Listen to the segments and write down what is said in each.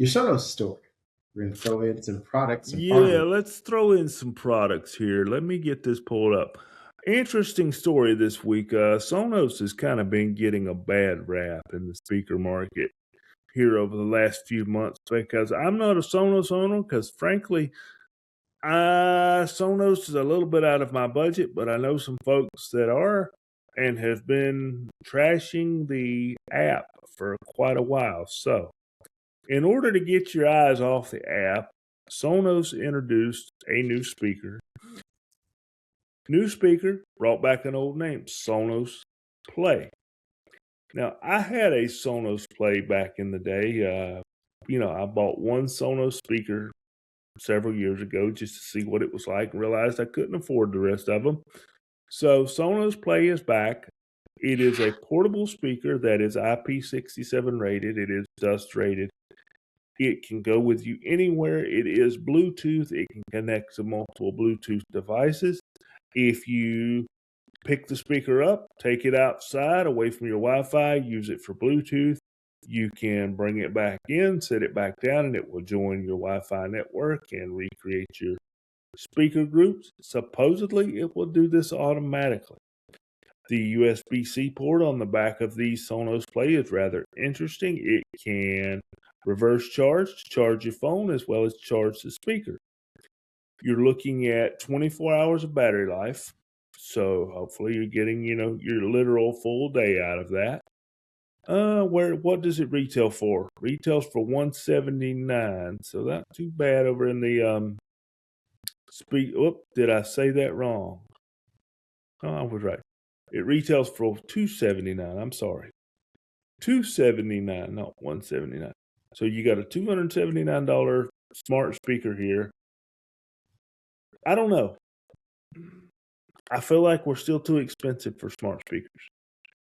your Sonos story. We're going to throw in some products and Yeah, hardware. let's throw in some products here. Let me get this pulled up. Interesting story this week. Sonos has kind of been getting a bad rap in the speaker market here over the last few months because I'm not a Sonos owner because, frankly, Sonos is a little bit out of my budget, but I know some folks that are and have been trashing the app for quite a while. So, in order to get your eyes off the app, Sonos introduced a new speaker. New speaker brought back an old name, Sonos Play. Now, I had a Sonos Play back in the day. I bought one Sonos speaker several years ago just to see what it was like and realized I couldn't afford the rest of them. So, Sonos Play is back. It is a portable speaker that is IP67 rated, it is dust rated. It can go with you anywhere. It is Bluetooth. It can connect to multiple Bluetooth devices. If you pick the speaker up, take it outside away from your Wi-Fi, use it for Bluetooth, you can bring it back in, set it back down, and it will join your Wi-Fi network and recreate your speaker groups. Supposedly, it will do this automatically. The USB-C port on the back of the Sonos Play is rather interesting. It can reverse charge to charge your phone as well as charge the speaker. You're looking at 24 hours of battery life. So hopefully you're getting, your literal full day out of that. What does it retail for? Retails for $179. So not too bad over in the did I say that wrong? Oh, I was right. It retails for $279. I'm sorry. $279, not $179. So you got a $279 smart speaker here. I don't know. I feel like we're still too expensive for smart speakers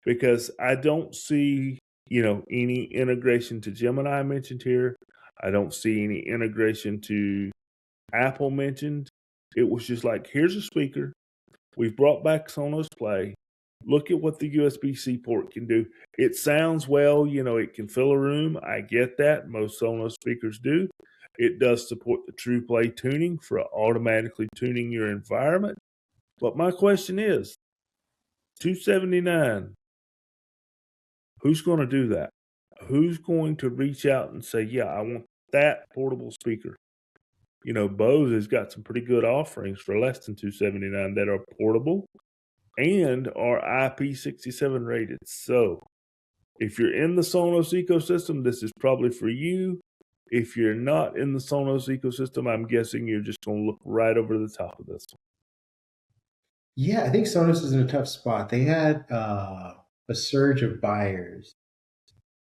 because I don't see, any integration to Gemini mentioned here. I don't see any integration to Apple mentioned. It was just like, here's a speaker. We've brought back Sonos Play. Look at what the USB-C port can do. It sounds well, it can fill a room. I get that. Most Sonos speakers do. It does support the True Play tuning for automatically tuning your environment. But my question is, $279, who's going to do that? Who's going to reach out and say, yeah, I want that portable speaker? Bose has got some pretty good offerings for less than $279 that are portable and are IP67 rated. So if you're in the Sonos ecosystem, this is probably for you. If you're not in the Sonos ecosystem, I'm guessing you're just going to look right over the top of this one. Yeah, I think Sonos is in a tough spot. They had a surge of buyers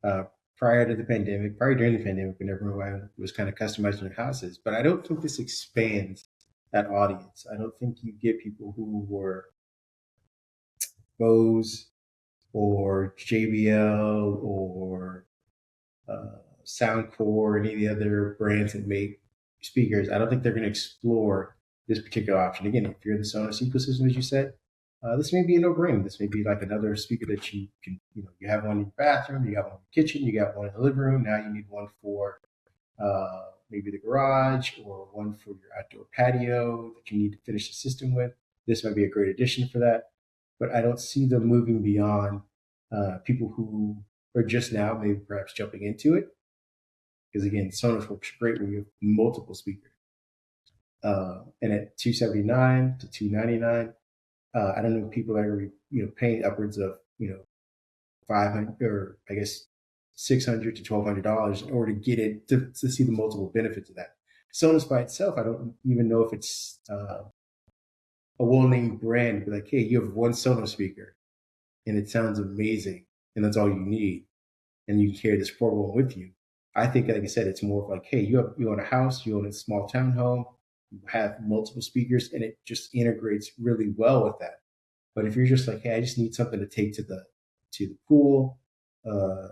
uh, prior to the pandemic, prior during the pandemic, when everyone was kind of customizing their houses. But I don't think this expands that audience. I don't think you get people who were Bose or JBL or Soundcore or any of the other brands that make speakers. I don't think they're going to explore this particular option. Again, if you're in the Sonos ecosystem, as you said, this may be a no-brainer. This may be like another speaker that you can, you have one in your bathroom, you got one in the kitchen, you got one in the living room. Now you need one for maybe the garage or one for your outdoor patio that you need to finish the system with. This might be a great addition for that. But I don't see them moving beyond people who are just now maybe perhaps jumping into it. Because again, Sonos works great when you have multiple speakers. And at $279 to $299, I don't know if people are going to be paying upwards of 500 or I guess $600 to $1,200 in order to get it to see the multiple benefits of that. Sonos by itself, I don't even know if it's a well-named brand. Be like, hey, you have one Sonos speaker, and it sounds amazing, and that's all you need, and you can carry this portable with you. I think, like I said, it's more of like, hey, you own a house, you own a small townhome, you have multiple speakers, and it just integrates really well with that. But if you're just like, hey, I just need something to take to the pool, uh,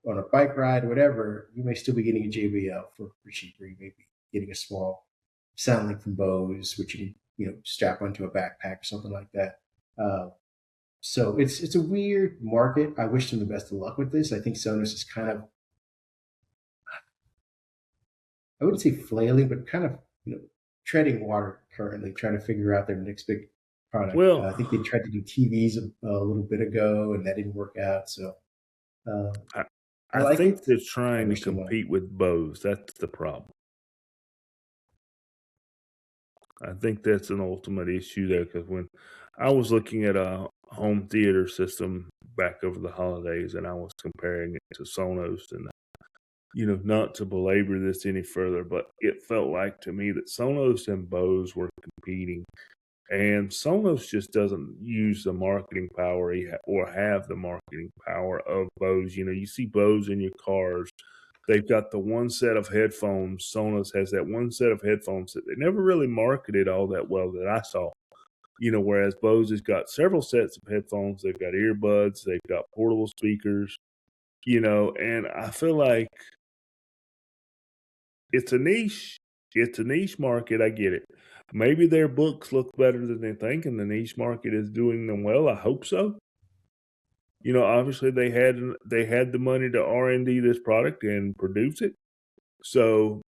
on a bike ride, or whatever, you may still be getting a JBL for cheaper. You may be getting a small sound link from Bose, which you can strap onto a backpack or something like that. So it's a weird market. I wish them the best of luck with this. I think Sonos is kind of I wouldn't say flailing, but kind of treading water currently, trying to figure out their next big product. I think they Well, tried to do TVs a little bit ago, and that didn't work out. So uh, I, I I like think it. they're I trying to wish them well. compete with Bose. That's the problem. I think that's an ultimate issue there because when I was looking at a home theater system back over the holidays and I was comparing it to Sonos, and not to belabor this any further, but it felt like to me that Sonos and Bose were competing, and Sonos just doesn't use the marketing power or have the marketing power of Bose. You see Bose in your cars. They've got the one set of headphones. Sonos has that one set of headphones that they never really marketed all that well that I saw. Whereas Bose has got several sets of headphones. They've got earbuds. They've got portable speakers. And I feel like it's a niche. It's a niche market. I get it. Maybe their books look better than they think, and the niche market is doing them well. I hope so. Obviously they had the money to R&D this product and produce it. So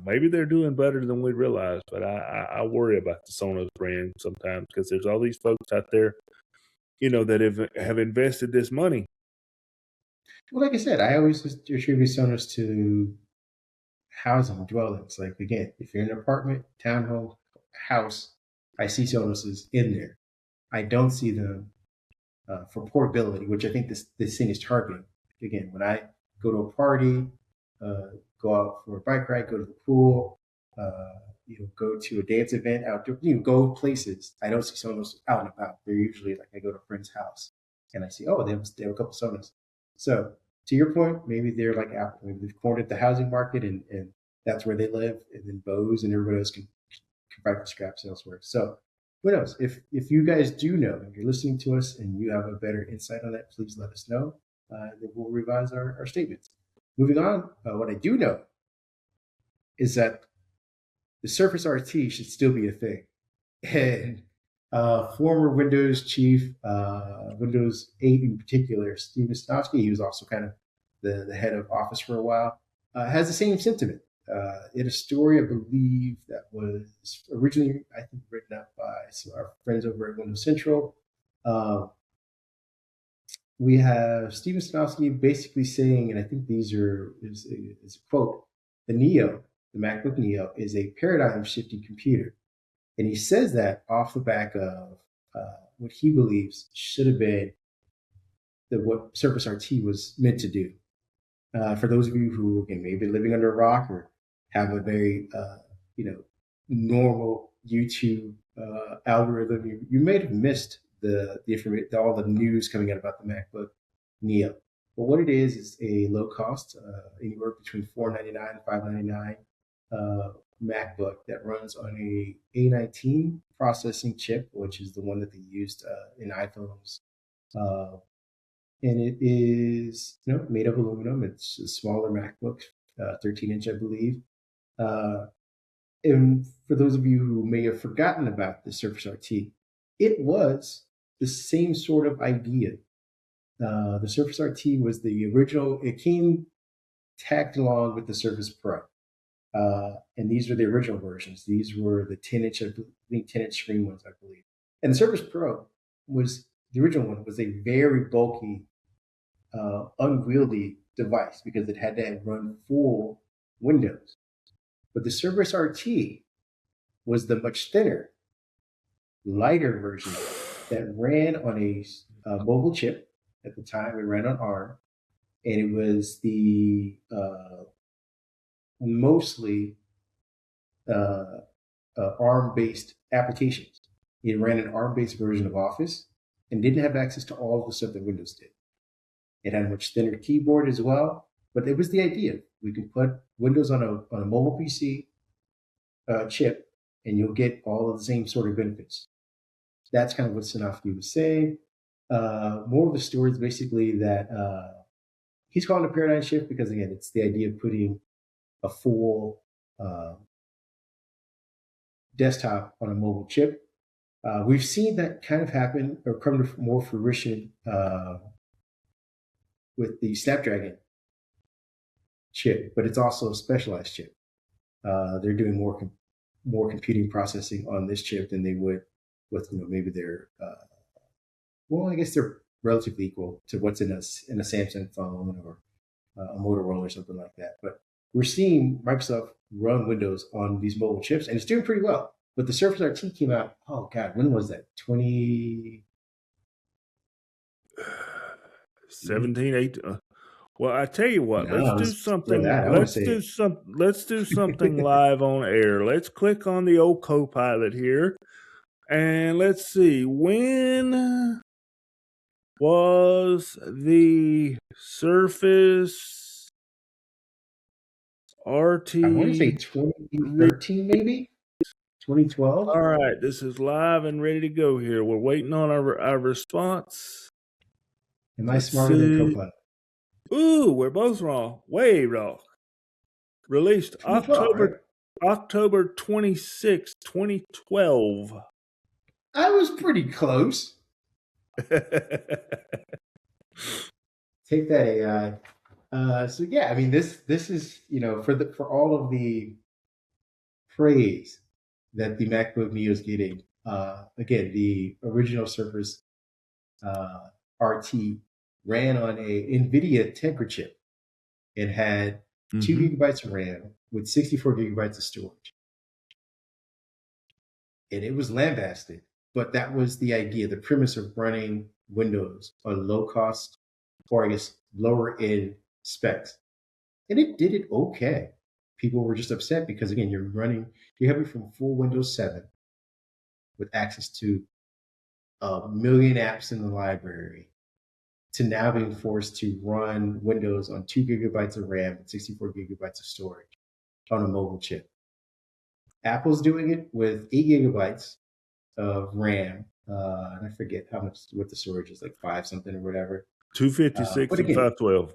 maybe they're doing better than we realize. But I worry about the Sonos brand sometimes because there's all these folks out there, that have invested this money. Well, like I said, I always just attribute Sonos to housing dwellings. Like again, if you're in an apartment, townhome, house, I see Sonos's in there. I don't see them for portability, which I think this thing is targeting. Again, when I go to a party, uh, go out for a bike ride, go to the pool, go to a dance event, outdoor, go places. I don't see Sonos out and about. They're usually like I go to a friend's house and I see, oh, they have a couple Sonos. So to your point, maybe they're like Apple. Maybe they've cornered the housing market and that's where they live. And then Bose and everybody else can fight for scraps elsewhere. So who knows? If you guys do know, if you're listening to us and you have a better insight on that, please let us know. And then we'll revise our statements. Moving on, what I do know is that the Surface RT should still be a thing. And former Windows chief, Windows 8 in particular, Steve Sinofsky, he was also kind of the head of Office for a while, has the same sentiment. In a story, I believe, that was originally, I think, written up by some of our friends over at Windows Central. Uh, we have Steven Sinofsky basically saying, and I think is a quote: "The Neo, the MacBook Neo, is a paradigm-shifting computer," and he says that off the back of what he believes should have been what Surface RT was meant to do. For those of you who, again, maybe living under a rock or have a very normal YouTube algorithm, you may have missed the information, all the news coming out about the MacBook Neo. But what it is a low cost, anywhere between $499 and $599 MacBook that runs on a A19 processing chip, which is the one that they used in iPhones. Uh, and it is made of aluminum. It's a smaller MacBook, 13-inch, I believe. Uh, and for those of you who may have forgotten about the Surface RT, it was the same sort of idea. The Surface RT was the original. It came tagged along with the Surface Pro. And these were the original versions. These were the 10-inch, I think 10-inch screen ones, I believe. And the Surface Pro was the original one, was a very bulky, unwieldy device because it had to run full Windows. But the Surface RT was the much thinner, lighter version that ran on a mobile chip. At the time, it ran on ARM, and it was the mostly uh, ARM-based applications. It ran an ARM-based version of Office and didn't have access to all of the stuff that Windows did. It had a much thinner keyboard as well, but it was the idea. We can put Windows on a mobile PC chip, and you'll get all of the same sort of benefits. That's kind of what Sinofsky was saying. More of the story is basically that he's calling it a paradigm shift because, again, it's the idea of putting a full desktop on a mobile chip. We've seen that kind of happen or come to more fruition with the Snapdragon chip, but it's also a specialized chip. they're doing more computing processing on this chip than they would with maybe their well, I guess they're relatively equal to what's in a Samsung phone or a Motorola or something like that. But we're seeing Microsoft run Windows on these mobile chips, and it's doing pretty well. But the Surface RT came out. Oh God, when was that? 20. 17, 18. Well, I tell you what, No, let's it do was before something. that. I want to say. Let's do something live on air. Let's click on the old Copilot here, and let's see when was the Surface I want to say RT. 2013, maybe 2012. All right, this is live and ready to go here. We're waiting on our response. Am I Let's smarter than see. Copilot? Ooh, we're both wrong. Way wrong. Released 2012, right? October 26, 2012. I was pretty close. Take that, AI. So yeah, I mean this is for all of the praise that the MacBook Neo is getting. Again, the original Surface RT ran on a NVIDIA Tegra chip. It had 2 gigabytes of RAM with 64 gigabytes of storage, and it was lambasted. But that was the idea, the premise of running Windows on low cost, or I guess lower end specs, and it did it okay. People were just upset because again, you're having from full Windows 7 with access to a million apps in the library to now being forced to run Windows on 2 gigabytes of RAM and 64 gigabytes of storage on a mobile chip. Apple's doing it with 8 gigabytes of RAM. And I forget what the storage is, like five something or whatever. 256 But and again, 512.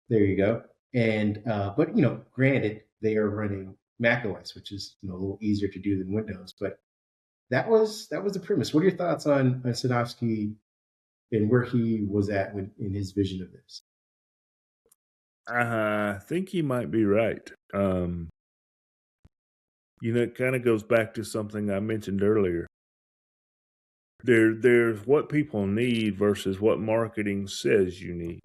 there you go. And but granted, they are running Mac OS, which is a little easier to do than Windows. But that was the premise. What are your thoughts on Sinofsky and where he was at in his vision of this? I think you might be right. It kind of goes back to something I mentioned earlier. There's what people need versus what marketing says you need.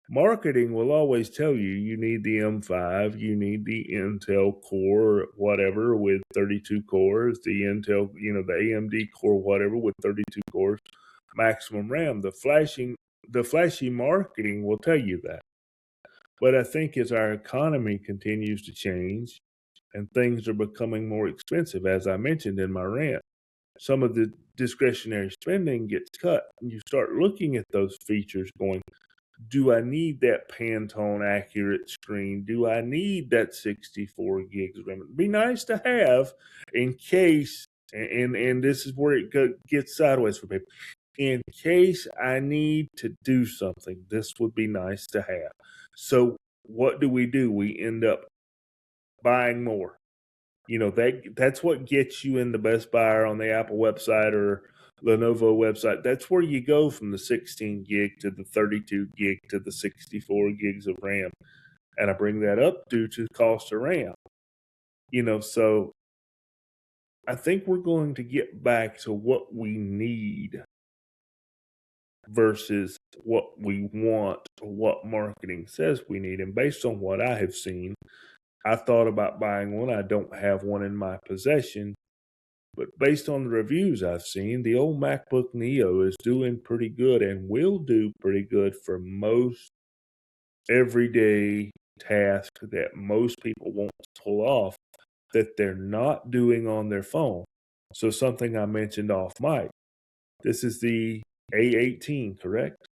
Marketing will always tell you need the M5, you need the Intel Core, whatever, with 32 cores, the Intel, the AMD Core, whatever, with 32 cores, maximum RAM. The flashy marketing will tell you that. But I think as our economy continues to change and things are becoming more expensive, as I mentioned in my rant, some of the discretionary spending gets cut. And you start looking at those features going, do I need that Pantone accurate screen? Do I need that 64 gigs of RAM? It'd be nice to have in case, and this is where it gets sideways for people. In case I need to do something, this would be nice to have. So what do? We end up buying more. That's what gets you in the Best Buy or on the Apple website or Lenovo website. That's where you go from the 16 gig to the 32 gig to the 64 gigs of RAM. And I bring that up due to the cost of RAM. So I think we're going to get back to what we need versus what we want or what marketing says we need. And based on what I have seen, I thought about buying one. I don't have one in my possession. But based on the reviews I've seen, the old MacBook Neo is doing pretty good and will do pretty good for most everyday tasks that most people won't pull off that they're not doing on their phone. So something I mentioned off mic. This is the A18, correct?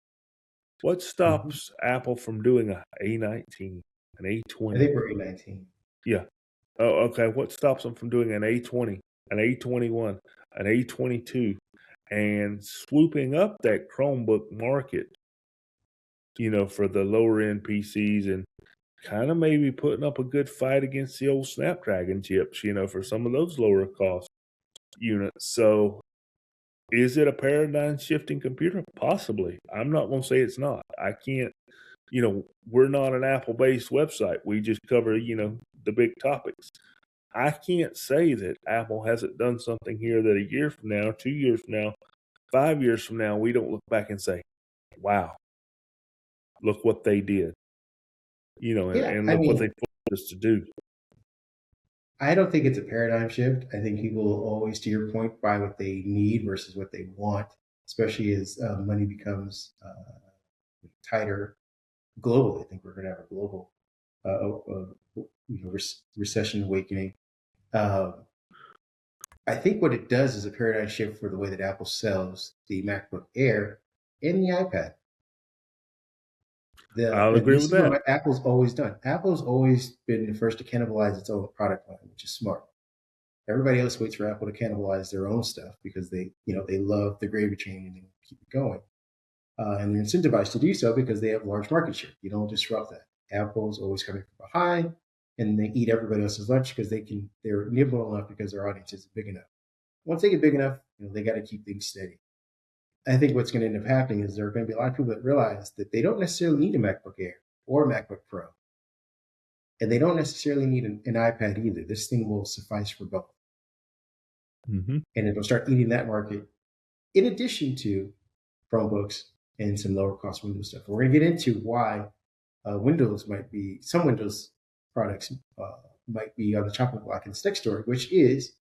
What stops Apple from doing a A19, an A20? I think we're A19. Yeah. Oh, okay. What stops them from doing an A20, an A21, an A22, and swooping up that Chromebook market, for the lower end PCs and kind of maybe putting up a good fight against the old Snapdragon chips, for some of those lower cost units. So is it a paradigm shifting computer? Possibly. I'm not going to say it's not. I can't we're not an Apple-based website. We just cover, the big topics. I can't say that Apple hasn't done something here that a year from now, 2 years from now, 5 years from now, we don't look back and say, wow, look what they did, Yeah, and I look what they mean, forced us to do. I don't think it's a paradigm shift. I think people will always, to your point, buy what they need versus what they want, especially as money becomes tighter globally. I think we're going to have a global recession awakening. I think what it does is a paradigm shift for the way that Apple sells the MacBook Air and the iPad. I'll And agree this with is that. what Apple's always done. Apple's always been the first to cannibalize its own product line, which is smart. Everybody else waits for Apple to cannibalize their own stuff because they love the gravy train and they keep it going. And they're incentivized to do so because they have large market share. You don't disrupt that. Apple's always coming from behind, and they eat everybody else's lunch because they're nimble enough because their audience is big enough. Once they get big enough, they got to keep things steady. I think what's going to end up happening is there are going to be a lot of people that realize that they don't necessarily need a MacBook Air or a MacBook Pro, and they don't necessarily need an iPad either. This thing will suffice for both, and it'll start eating that market in addition to Chromebooks and some lower cost Windows stuff. We're going to get into why some Windows products might be on the chopping block in this next story, which is